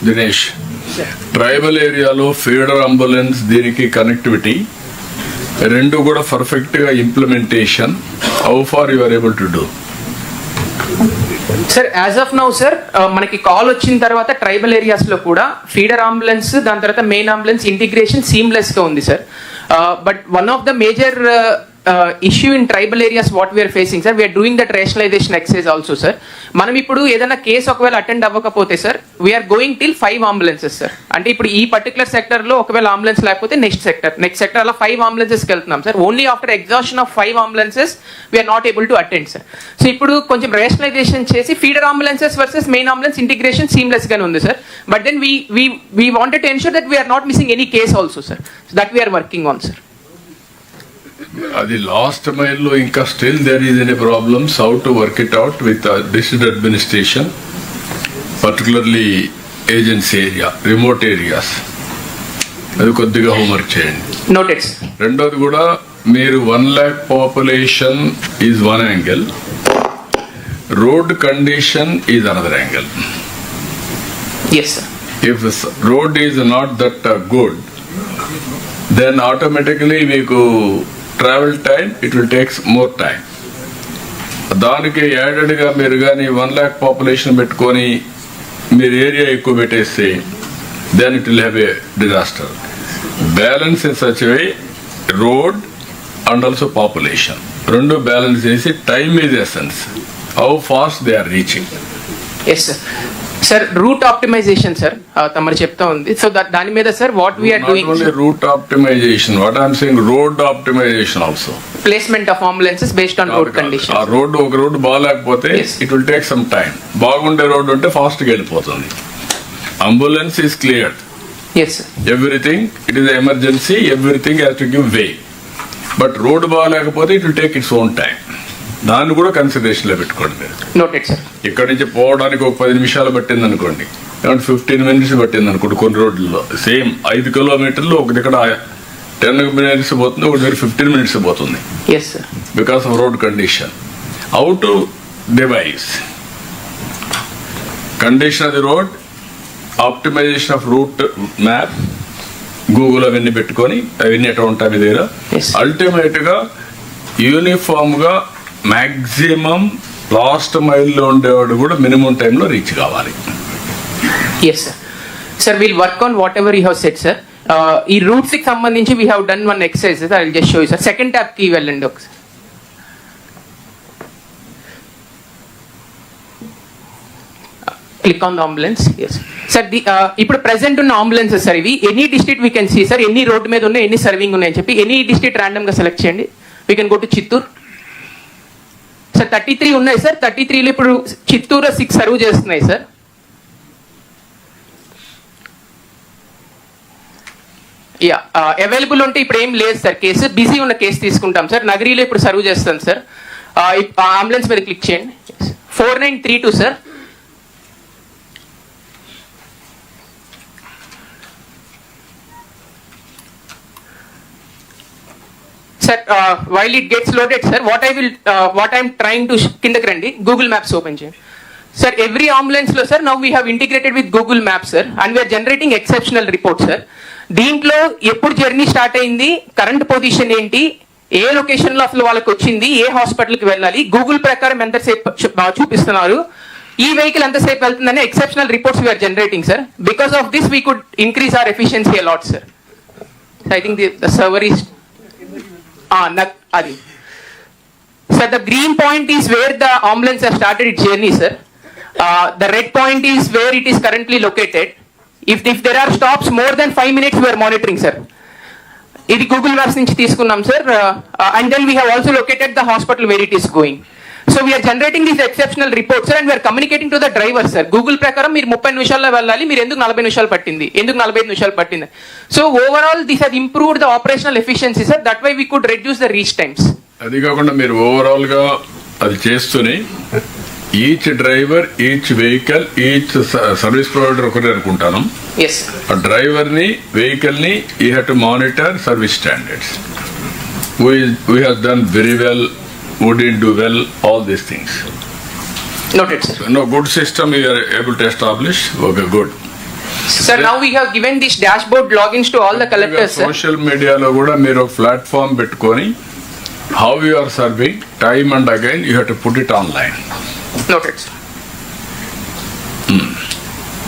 Dinesh, tribal ఏరియాలో feeder ambulance దీనికి connectivity రెండు కూడా పర్ఫెక్ట్ గా implementation, how far you are able to do? Sir as of now sir మనకి కాల్ వచ్చిన తర్వాత ట్రైబల్ ఏరియాస్ లో కూడా ఫీడర్ అంబులెన్స్, దాని తర్వాత మెయిన్ అంబులెన్స్ ఇంటిగ్రేషన్ సీమ్లెస్ గా ఉంది sir. But one of the major issue in tribal areas what we are facing, sir, we are doing that rationalization exercise also, sir. మనం ఇప్పుడు ఏదైనా case ఒకవేళ అటెండ్ అవ్వకపోతే sir we're going till 5 ambulances sir. అంటే ఇప్పుడు ఈ particular sector లో ఒకవేళ అంబులెన్స్ లేకపోతే నెక్స్ట్ సెక్టర్ అలా 5 అంబులెన్సెస్కి వెళ్తున్నాం సార్. Only after exhaustion of 5 ambulances we're not able to attend sir. So ఇప్పుడు కొంచెం రేషనలైజేషన్ చేసి feeder ambulances versus main ambulance integration seamless గానే ఉంది sir. But then we wanted to ensure that we are not missing any case also, sir. So that we are working on, sir. అది last mile లో ఇంకా still there is any problems, how to work it out with district administration, particularly agency area, remote areas, అది కొద్దిగా homework చేయండి. Noted. రెండోది కూడా మీరు 1 lakh population is one angle, road condition is another angle. Yes, sir. If road is not that good, then automatically మీకు travel time it will takes more time. దానికి యాడెడ్గా మీరు కానీ 1 lakh పాపులేషన్ పెట్టుకొని మీరు ఏరియా ఎక్కువ పెట్టేస్తే then it will have a disaster. Balance in such way road and also population రెండు balance చేసి time is essence, how fast they are reaching. Yes, sir. Sir, route optimization, sir. తమరు చెప్తా ఉంది. So దాని మీద sir what we're doing. Not only route optimization, what I am saying, road optimization also. Placement of ambulances based on road conditions. ఆ road ఒక road బాగాలేకపోతే it will take some time. బాగుండే road ఉంటే fast గా వెళ్ళిపోతుంది. Ambulance is cleared. Yes, sir. Everything it is emergency, everything has to give way. But road బాగాలేకపోతే it will take its own time. దాన్ని కూడా consideration లో పెట్టుకోండి మీరు. Noted, sir. ఇక్కడ నుంచి పోవడానికి ఒక 10 నిమిషాలు పట్టింది అనుకోండి, 15 minutes పట్టింది అనుకోండి. కొన్ని రోడ్లలో సేమ్ 5 కిలోమీటర్లు ఒకటి ఇక్కడ 10 minutes పోతుంది, ఒకటి దగ్గర 15 minutes పోతుంది. Yes, sir. Because of road condition. How to devise condition of the road, optimization of route map, Google అవన్నీ పెట్టుకొని అవన్నీ ఎట్లా ఉంటాయి మీ దగ్గర. అల్టిమేట్ గా యూనిఫామ్ గా మాక్సిమం లాస్ట్ మైల్లో ఉండేవాడు కూడా మినిమం టైంలో రీచ్ కావాలి. Yes, sir. Sir, we'll work on whatever you have said, sir. ఈ రూట్స్ కి సంబంధించి we have done one exercise, sir. I'll just show you, sir. Second tab కి వెళ్ళండి ఒకసారి. Click on the ambulance. Yes, sir. ఇప్పుడు present ఉన్న ambulances sir ఇవి. Any district we can see sir, ఎన్ని రోడ్ మీద ఉన్నాయి, ఎన్ని సర్వింగ్ ఉన్నాయని చెప్పి ఎనీ డిస్ట్రిక్ట్ ర్యాండమ్ గా సెలెక్ట్ చేయండి. We can go to Chittoor. Sir 33 ఉన్నాయి సార్. 33లో ఇప్పుడు చిత్తూరు 6 సర్వ్ చేస్తున్నాయి సార్. యా అవైలబుల్ ఉంటే ఇప్పుడు ఏం లేదు సార్, కేసు బిజీ ఉన్న కేసు తీసుకుంటాం సార్. నగరీలో ఇప్పుడు సర్వ్ చేస్తాను సార్. అంబులెన్స్ మీద క్లిక్ చేయండి. 4932 sir. Sir, while it gets loaded, sir, what I'm trying to కిందకి రండి, Google Maps open చేయండి. Sir, every ambulance లో sir, now we have integrated with Google Maps, sir, and we are generating exceptional reports, sir. దీంట్లో ఎప్పుడు journey start అయింది, current position ఏంటి, ఏ location లో అసలు వాళ్ళకి వచ్చింది, ఏ హాస్పిటల్కి వెళ్ళాలి, గూగుల్ ప్రకారం ఎంతసేపు చూపిస్తున్నారు, ఈ వెహికల్ ఎంతసేపు వెళ్తుందని exceptional reports we are generating sir. Because of this we could increase our efficiency a lot sir. I think the server is అది sir. The green point is where the ambulance has started its journey, sir. The red point is where it is currently located. If there are stops more than 5 minutes, we are monitoring, sir. ఇది Google maps నుంచి తీసుకున్నాం sir. And then we have also located the hospital where it is going. So we're generating these exceptional reports and we're communicating to the driver sir. Google ప్రకారం మీరు 30 నిమిషాల్లో వెళ్ళాలి, మీరు ఎందుకు 40 నిమిషాలు పట్టింది, ఎందుకు 45 నిమిషాలు పట్టింది. So overall this has improved the operational efficiency sir. That why we could reduce the reach times. అది కాకుండా మీరు ఓవరాల్ గా అది చేస్తూనే each driver, each vehicle, each service provider ఒకటి అనుకుంటాను. ఆ డ్రైవర్ ని, వెహికల్ ని you have to monitor service standards. We have done very well, we didn't do well, all these things. Noted, sir. No good system you are able to establish. Okay, good. Sir, now we have given this dashboard logins to all the collectors, sir. Social మీడియాలో కూడా మీరు ఒక platform పెట్టుకొని how you are serving time and again you have to put it online. Noted, sir.